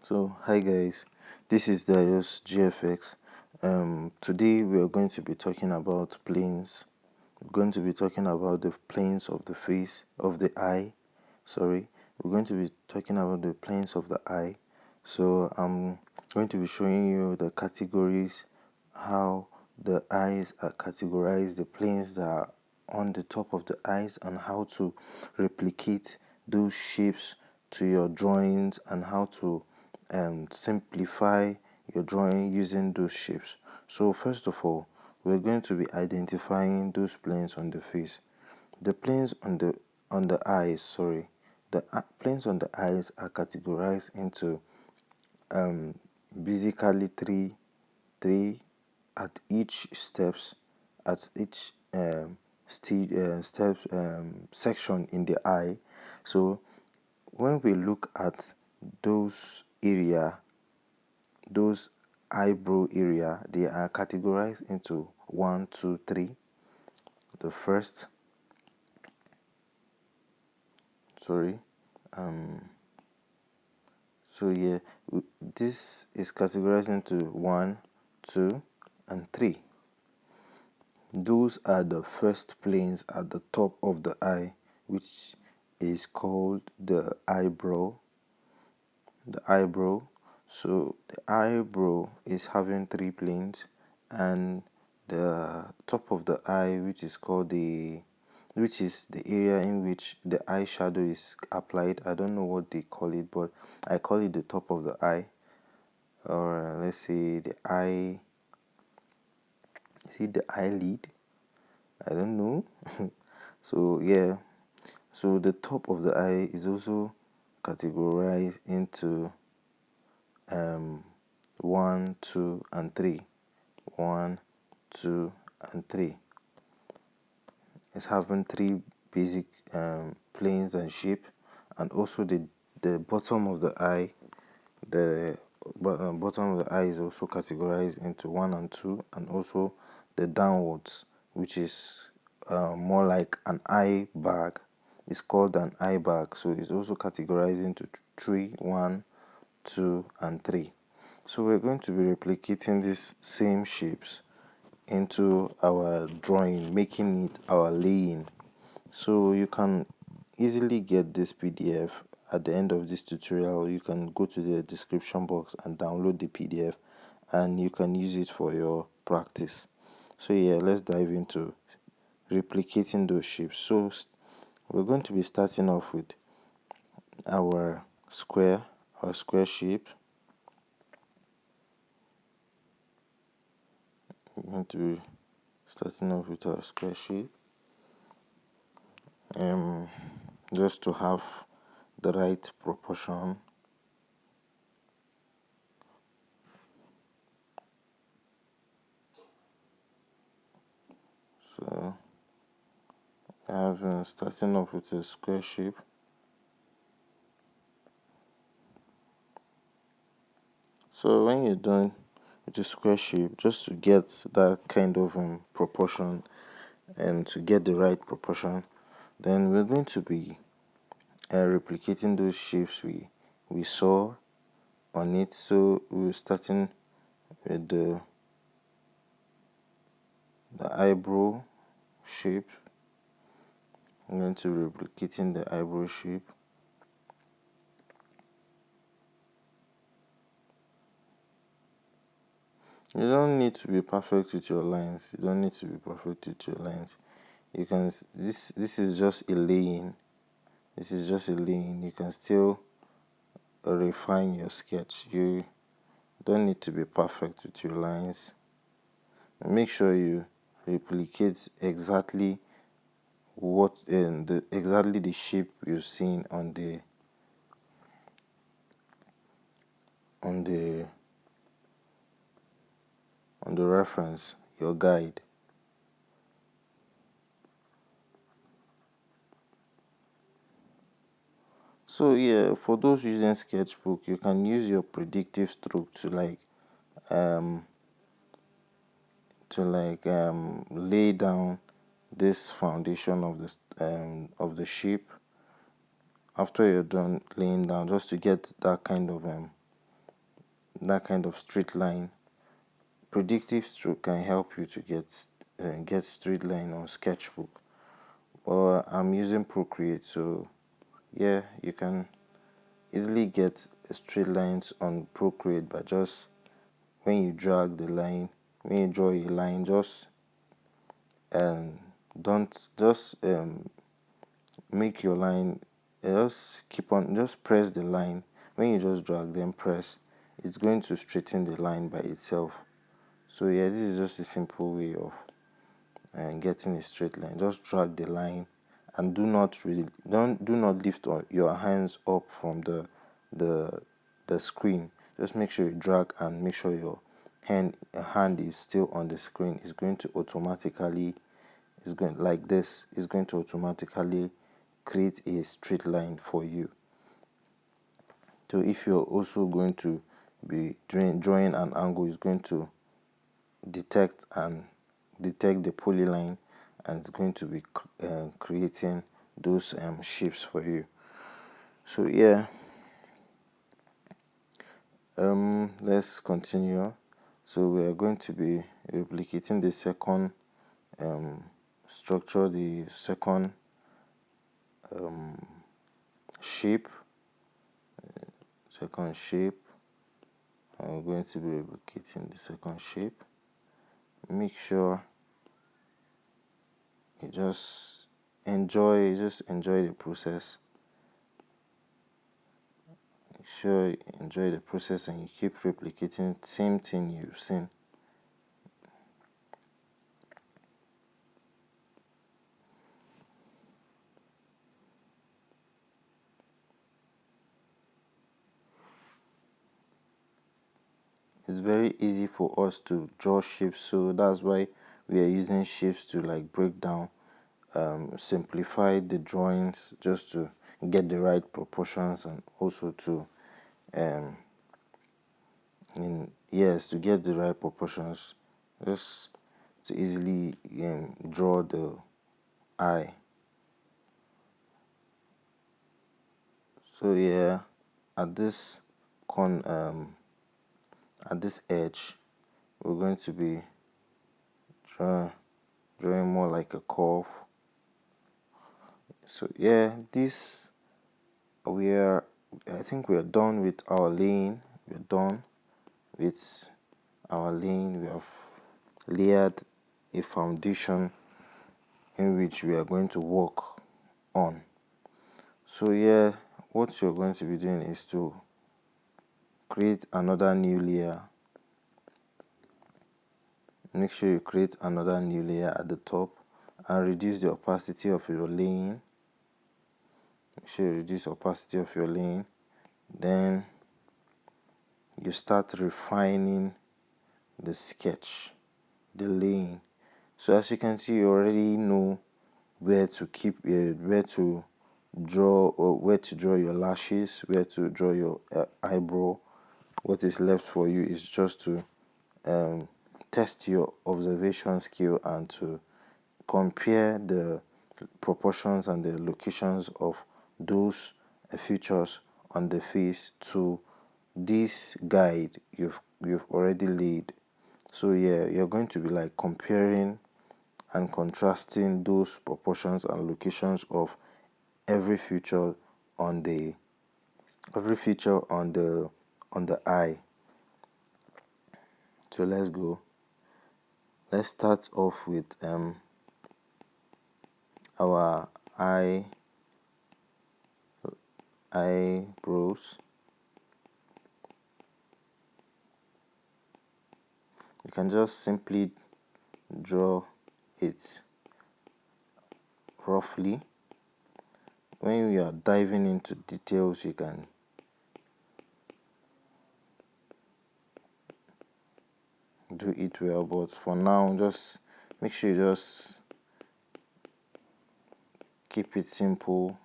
So hi guys, this is Darius GFX. Today we are going to be talking about planes. We're going to be talking about the planes of the face of the eye. Sorry, we're going to be talking about the planes of the eye. So I'm going to be showing you the categories, how the eyes are categorized, the planes that are on the top of the eyes, and how to replicate those shapes to your drawings, and how to simplify your drawing using those shapes. So first of all, we're going to be identifying those planes on the face. The planes on the eyes, sorry, the planes on the eyes are categorized into basically three at each step section in the eye. So when we look at those those eyebrow area, they are categorized into 1, 2, 3. The first, sorry, so yeah, this is categorized into 1, 2, and 3. Those are the first planes at the top of the eye, which is called the eyebrow. The eyebrow. So the eyebrow is having 3 planes, and the top of the eye, which is the area in which the eyeshadow is applied. I don't know what they call it, but I call it the top of the eye, or let's say the eye. Is it the eyelid? I don't know. So yeah, so the top of the eye is also categorized into 1, 2, and 3. 1, 2, and 3. It's having 3 basic planes and shape, and also the bottom of the eye. The bottom of the eye is also categorized into 1 and 2, and also the downwards, which is more like an eye bag. It's called an eye bag, so it's also categorized into 3, 1, 2, and 3. So we're going to be replicating these same shapes into our drawing, making it our laying. So you can easily get this PDF at the end of this tutorial. You can go to the description box and download the PDF, and you can use it for your practice. So yeah, let's dive into replicating those shapes. So we're going to be starting off with our square shape. We're going to be starting off with our square shape, just to have the right proportion. So I have starting off with a square shape. So when you're done with the square shape, just to get that kind of proportion and to get the right proportion, then we're going to be replicating those shapes we saw on it. So we're starting with the eyebrow shape. I'm going to be replicating the eyebrow shape. You don't need to be perfect with your lines. You don't need to be perfect with your lines. You can this is just a laying. This is just a laying. You can still refine your sketch. You don't need to be perfect with your lines. Make sure you replicate exactly what exactly the shape you've seen on the reference, your guide. So yeah, for those using Sketchbook, you can use your predictive stroke to lay down this foundation of the shape. After you're done laying down, just to get that kind of that kind of straight line. Predictive stroke can help you to get straight line on Sketchbook, but I'm using Procreate, so yeah, you can easily get straight lines on Procreate by just when you drag the line, when you draw a line, just don't just make your line, just press the line. When you just drag, then press, it's going to straighten the line by itself. So yeah, this is just a simple way of getting a straight line. Just drag the line, and do not lift your hands up from the screen. Just make sure you drag and make sure your hand is still on the screen. It's going to automatically, like this, it's going to automatically create a straight line for you. So if you're also going to be drawing an angle, it's going to detect the polyline, and it's going to be creating those shapes for you. So yeah, let's continue. So we are going to be replicating the second structure, the second shape. I'm going to be replicating the second shape. Make sure you just enjoy the process. Make sure you enjoy the process and you keep replicating the same thing you've seen. It's very easy for us to draw shapes, so that's why we are using shapes to like break down, simplify the drawings, just to get the right proportions, and also to to get the right proportions, just to easily draw the eye. So yeah, at this edge, we're going to be drawing more like a curve. So yeah, I think we are done with our laying. We're done with our laying. We have layered a foundation in which we are going to work on. So yeah, what you're going to be doing is to create another new layer. Make sure you create another new layer at the top and reduce the opacity of your laying. Make sure you reduce the opacity of your laying. Then you start refining the sketch, the laying. So as you can see, you already know where to draw your lashes, where to draw your eyebrow. What is left for you is just to test your observation skill and to compare the proportions and the locations of those features on the face to this guide you've already laid. So yeah, you're going to be like comparing and contrasting those proportions and locations of every feature on the eye. So let's go. Let's start off with our eyebrows. You can just simply draw it roughly. When you are diving into details, you can do it well, but for now, just make sure you just keep it simple.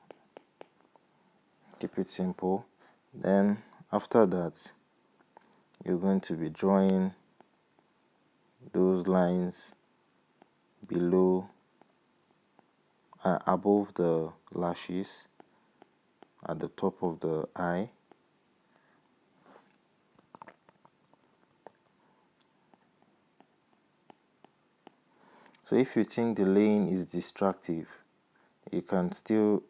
Then after that, you're going to be drawing those lines below above the lashes at the top of the eye. So if you think the laying is distractive, you can still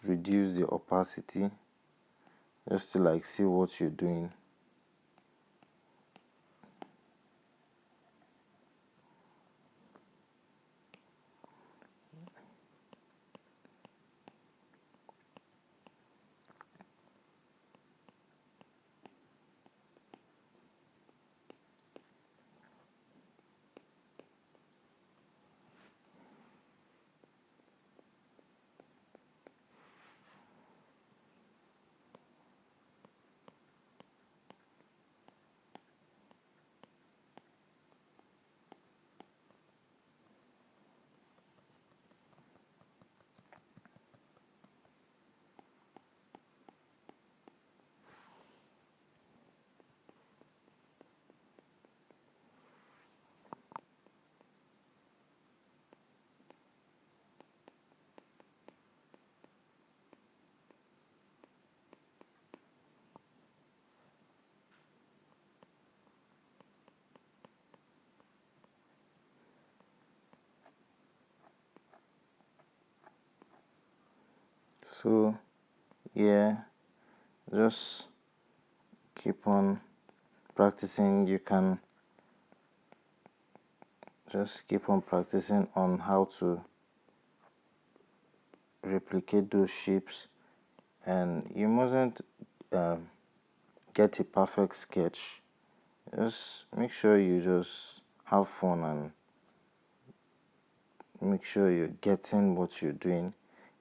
reduce the opacity just to like see what you're doing. So yeah, just keep on practicing. You can just keep on practicing on how to replicate those shapes, and you mustn't get a perfect sketch. Just make sure you just have fun and make sure you're getting what you're doing.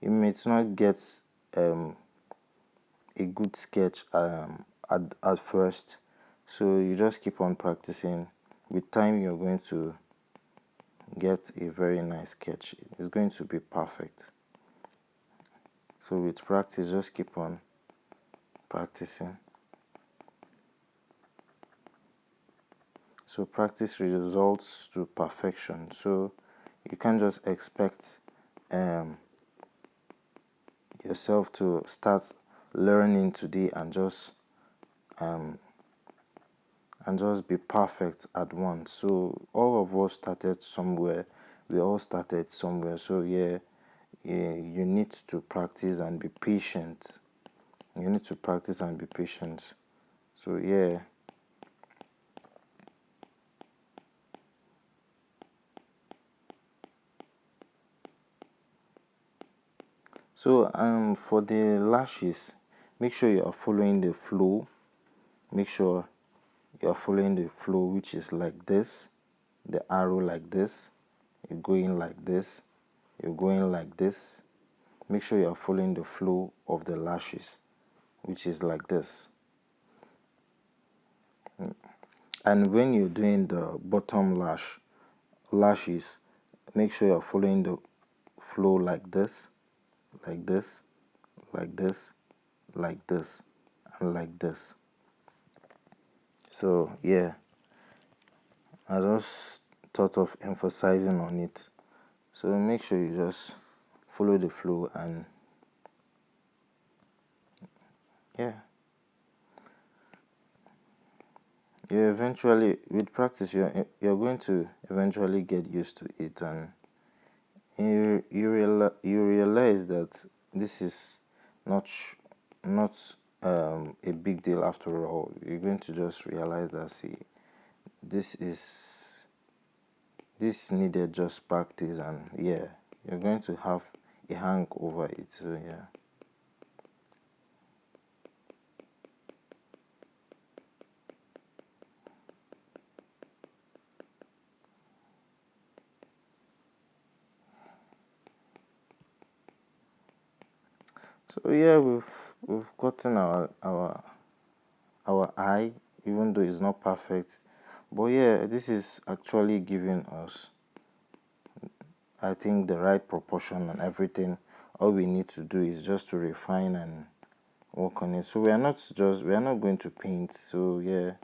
You may not get a good sketch at first, so you just keep on practicing. With time you're going to get a very nice sketch. It's going to be perfect. So with practice, just keep on practicing. So practice results to perfection. So you can't just expect yourself to start learning today and just be perfect at once. So all of us started somewhere. We all started somewhere. So yeah, you need to practice and be patient. You need to practice and be patient. So yeah. So for the lashes, make sure you are following the flow. Make sure you are following the flow, which is like this, the arrow like this. You're going like this. You're going like this. Make sure you are following the flow of the lashes, which is like this. And when you're doing the bottom lashes, make sure you're following the flow like this, like this, like this, like this, and like this. So yeah, I just thought of emphasizing on it. So make sure you just follow the flow, and yeah, you eventually, with practice, you're going to eventually get used to it, and you realize that this is not a big deal after all. You're going to just realize that, see, this needed just practice, and yeah, you're going to have a hang over it. So yeah. So yeah, we've gotten our eye, even though it's not perfect. But yeah, this is actually giving us, I think, the right proportion and everything. All we need to do is just to refine and work on it. So we are not going to paint. So yeah,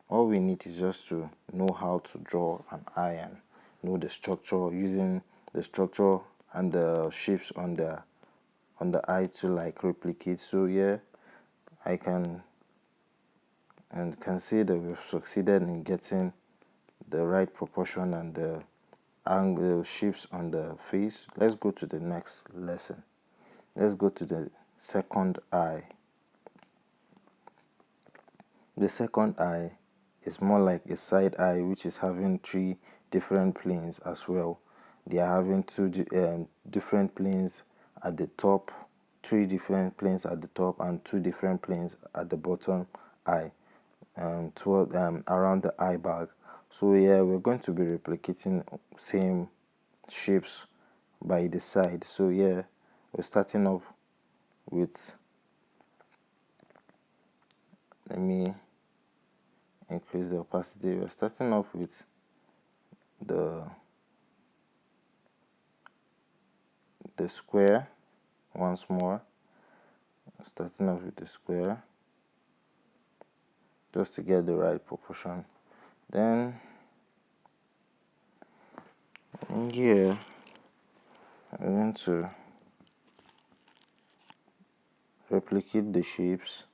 all we need is just to know how to draw an eye and know the structure, using the structure and the shapes on the eye to like replicate. So yeah, I can see that we've succeeded in getting the right proportion and the shapes on the face. Let's go to the next lesson. Let's go to the second eye. The second eye is more like a side eye, which is having three different planes as well. They are having two different planes at the top, three different planes at the top, and two different planes at the bottom eye, around the eye bag. So yeah, we're going to be replicating same shapes by the side. So yeah, we're starting off with, let me increase the opacity. We're starting off with the square once more. Starting off with the square just to get the right proportion. Then in here I'm going to replicate the shapes.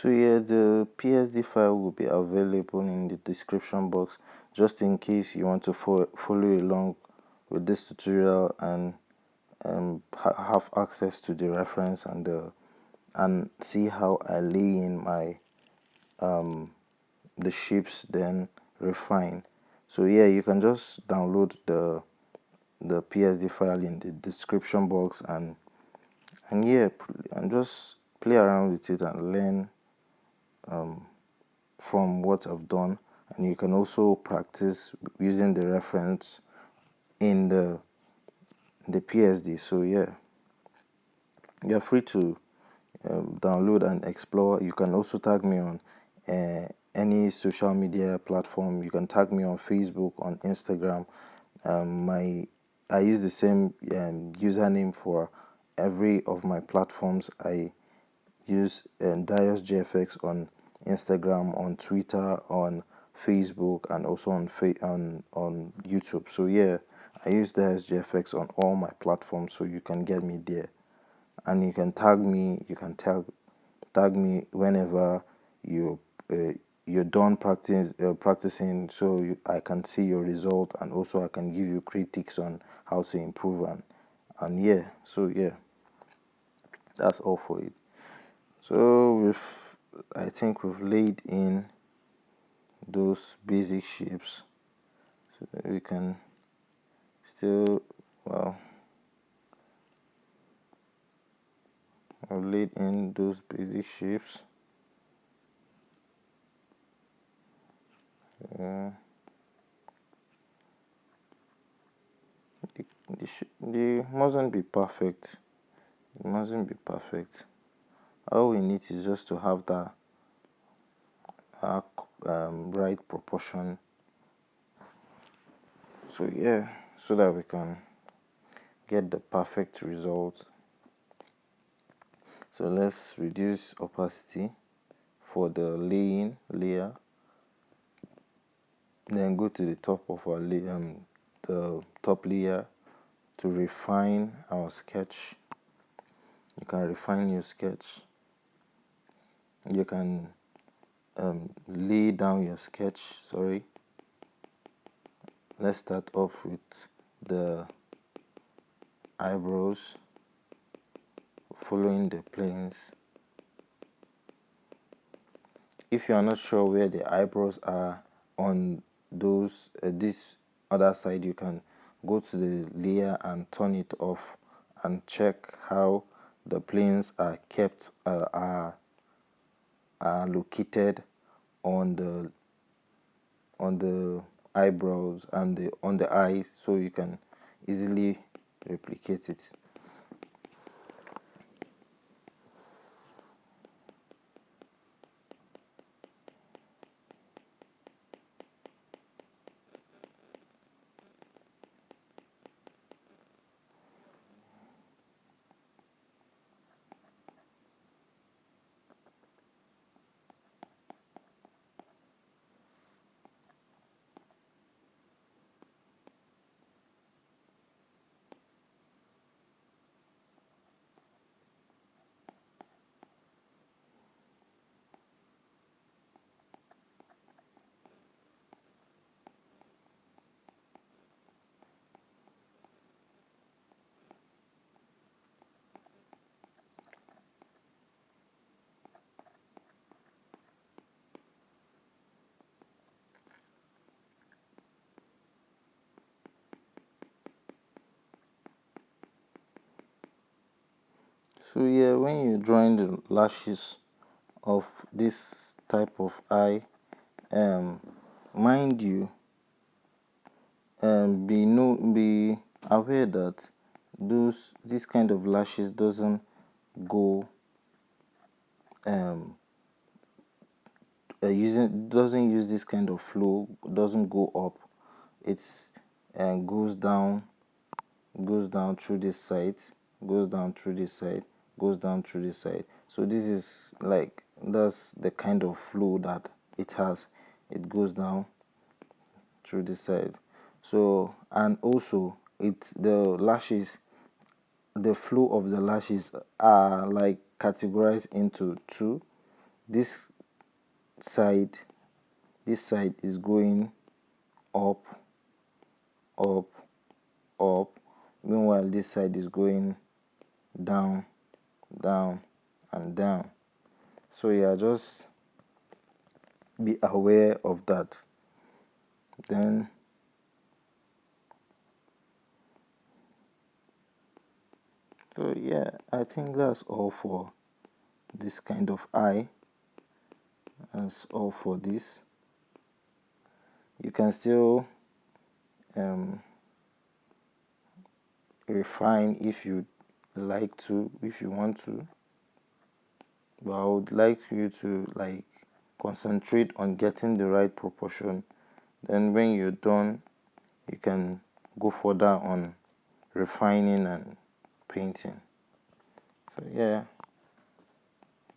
So yeah, the PSD file will be available in the description box, just in case you want to follow along with this tutorial and have access to the reference and see how I lay in my the shapes, then refine. So yeah, you can just download the PSD file in the description box and yeah, and just play around with it and learn from what I've done. And you can also practice using the reference in the PSD. So yeah, you're free to download and explore. You can also tag me on any social media platform. You can tag me on Facebook, on Instagram. I use the same username for every of my platforms. I use DiosGFX on Instagram, on Twitter, on Facebook, and also on YouTube. So yeah, I use DiosGFX on all my platforms, so you can get me there, and you can tag me. You can tag me whenever you you're done practicing, so I can see your result, and also I can give you critiques on how to improve, and yeah. So yeah, that's all for it. So I think we've laid in those basic shapes, so that we can still, well, I've laid in those basic shapes. They mustn't be perfect. It mustn't be perfect. All we need is just to have that right proportion. So yeah, so that we can get the perfect result. So let's reduce opacity for the laying layer. Then go to the top of our the top layer to refine our sketch. You can refine your sketch. You can lay down your sketch. Sorry. Let's start off with the eyebrows, following the planes. If you are not sure where the eyebrows are on those this other side, you can go to the layer and turn it off and check how the planes are kept are located on the eyebrows and on the eyes, so you can easily replicate it. So yeah, when you're drawing the lashes of this type of eye, mind you, be aware that this kind of lashes doesn't go doesn't use this kind of flow, doesn't go up. It's goes down through this side, goes down through this side, goes down through this side. So this is like, that's the kind of flow that it has. It goes down through this side. So, and also the flow of the lashes are like categorized into two. This side is going up, up, up, meanwhile this side is going down, down, and down. So yeah, just be aware of that. Then so yeah, I think that's all for this kind of eye. That's all for this. You can still refine if you like to, if you want to, but I would like you to like concentrate on getting the right proportion. Then when you're done, you can go further on refining and painting. So yeah,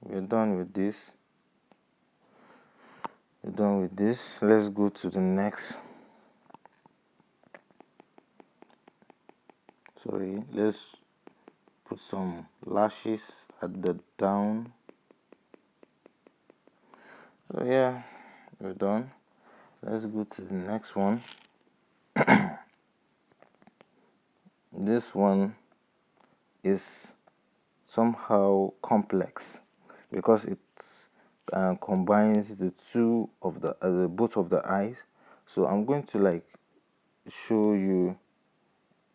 we're done with this. Let's go to the next. Sorry, let's put some lashes at the down. So yeah, we're done. Let's go to the next one. This one is somehow complex because it combines the two of the both of the eyes. So I'm going to like show you.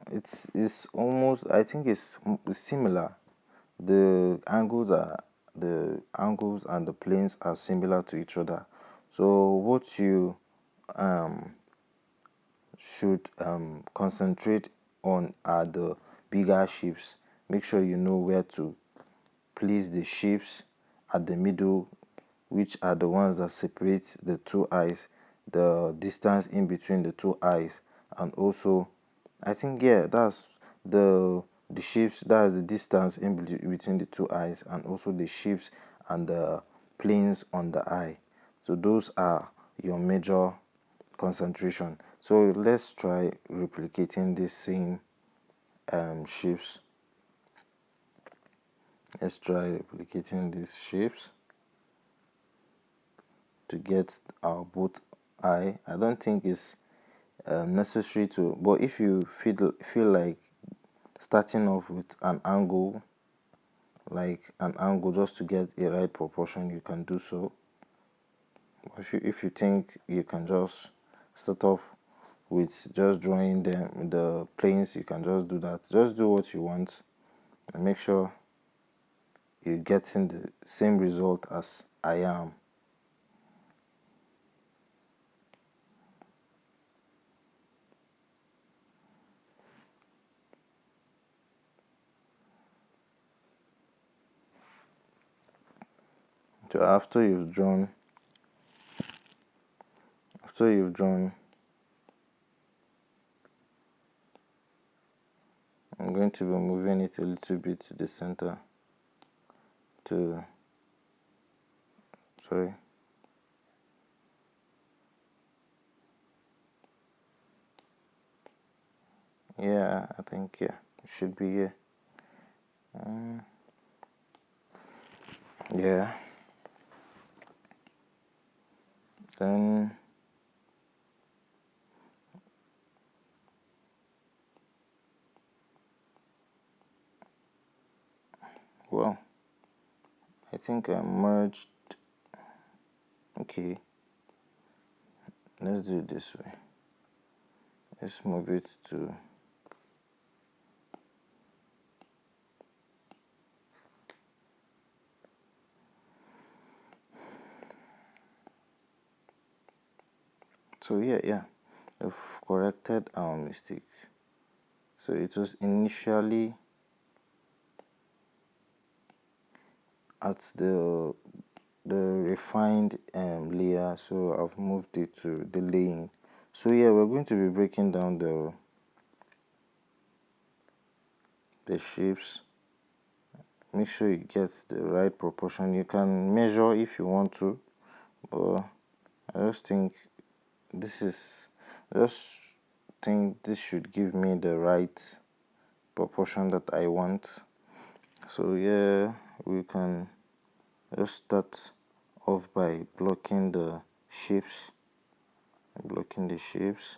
It's almost, I think it's similar. The angles and the planes are similar to each other. So what you should concentrate on are the bigger shapes. Make sure you know where to place the shapes at the middle, which are the ones that separate the two eyes, the distance in between the two eyes, and also I think, yeah, that's the shapes, that's the distance in between the two eyes, and also the shapes and the planes on the eye. So those are your major concentration. So let's try replicating this same shapes. Let's try replicating these shapes to get our both eye. I don't think it's necessary to, but if you feel like starting off with an angle, just to get a right proportion, you can do so. If you think you can just start off with just drawing the planes. You can just do that. Just do what you want and make sure you're getting the same result as I am. So after you've drawn I'm going to be moving it a little bit to the center yeah, I think it should be here. Yeah, then well, I think I merged. Okay, let's do it this way. Let's move it to so yeah, we've corrected our mistake. So it was initially at the refined layer, so I've moved it to the laying. So yeah, we're going to be breaking down the shapes. Make sure you get the right proportion. You can measure if you want to, but I just think this should give me the right proportion that I want. So yeah, we can just start off by blocking the shapes, blocking the shapes.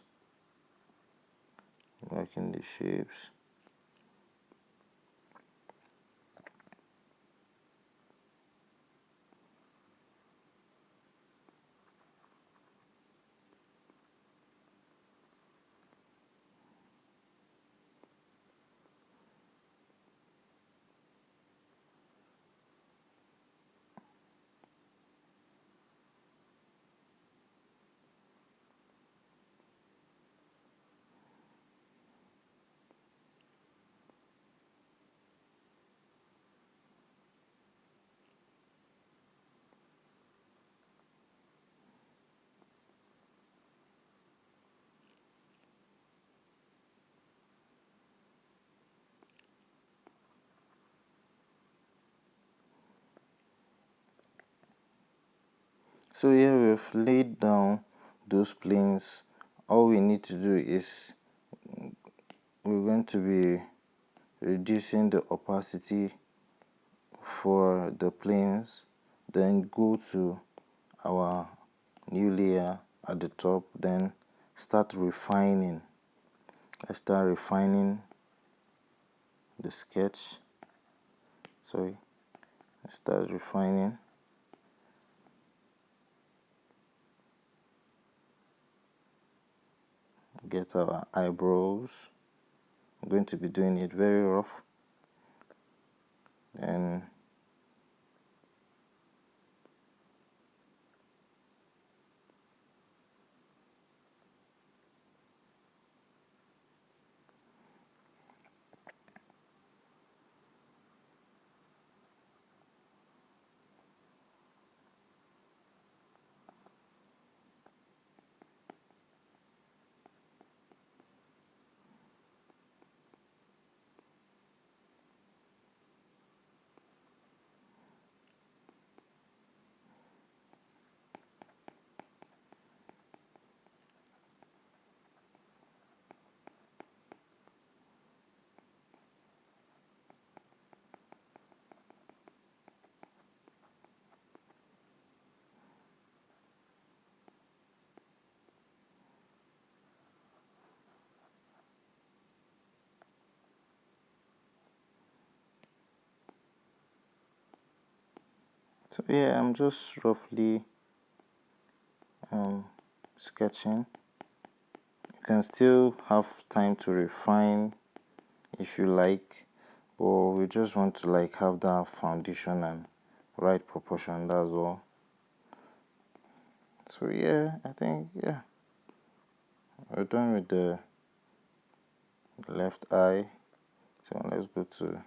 So here we've laid down those planes. All we need to do is we're going to be reducing the opacity for the planes, then go to our new layer at the top, then start refining. Let's start refining the sketch. Start refining. Get our eyebrows. I'm going to be doing it very rough, and so yeah, I'm just roughly sketching. You can still have time to refine if you like, but we just want to like have that foundation and right proportion, that's all. So yeah, I think yeah, we're done with the left eye. So let's go to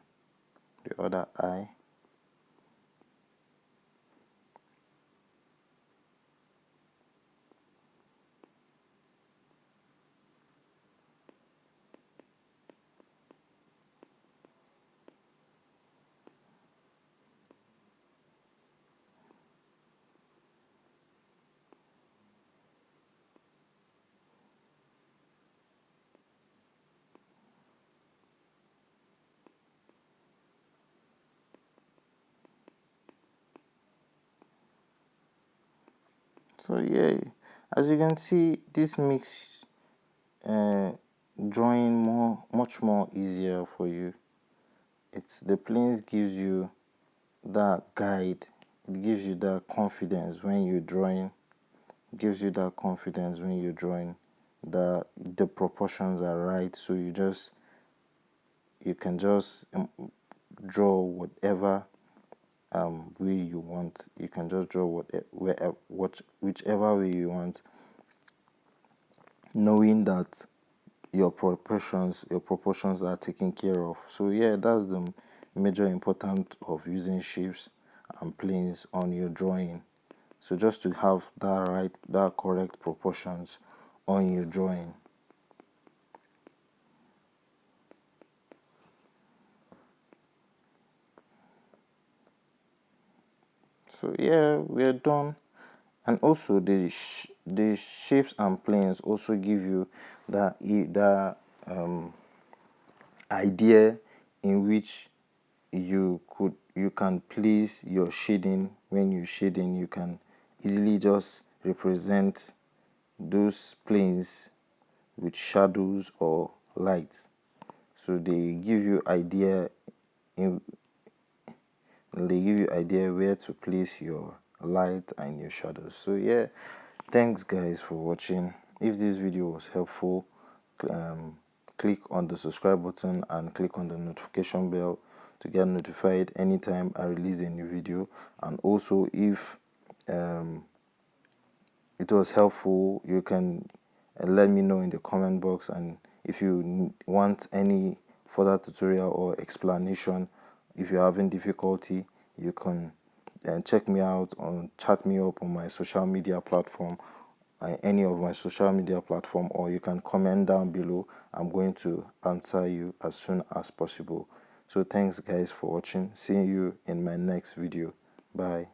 the other eye. So yeah, as you can see, this makes drawing much more easier for you. It's the planes gives you that guide, it gives you that confidence when you're drawing, it gives you that confidence when you're drawing that the proportions are right, so you can just draw whatever way you want. You can just draw whichever way you want, knowing that your proportions are taken care of. So yeah, that's the major importance of using shapes and planes on your drawing. So just to have that correct proportions on your drawing. So yeah, we're done. And also the shapes and planes also give you that idea in which you can place your shading. When you shading, you can easily just represent those planes with shadows or light. So they give you idea where to place your light and your shadows. So yeah, thanks guys for watching. If this video was helpful, click on the subscribe button and click on the notification bell to get notified anytime I release a new video. And also, if it was helpful, you can let me know in the comment box, and if you want any further tutorial or explanation, if you're having difficulty, you can check me out on chat me up on my social media platform, any of my social media platform, or you can comment down below. I'm going to answer you as soon as possible. So thanks guys for watching. See you in my next video. Bye.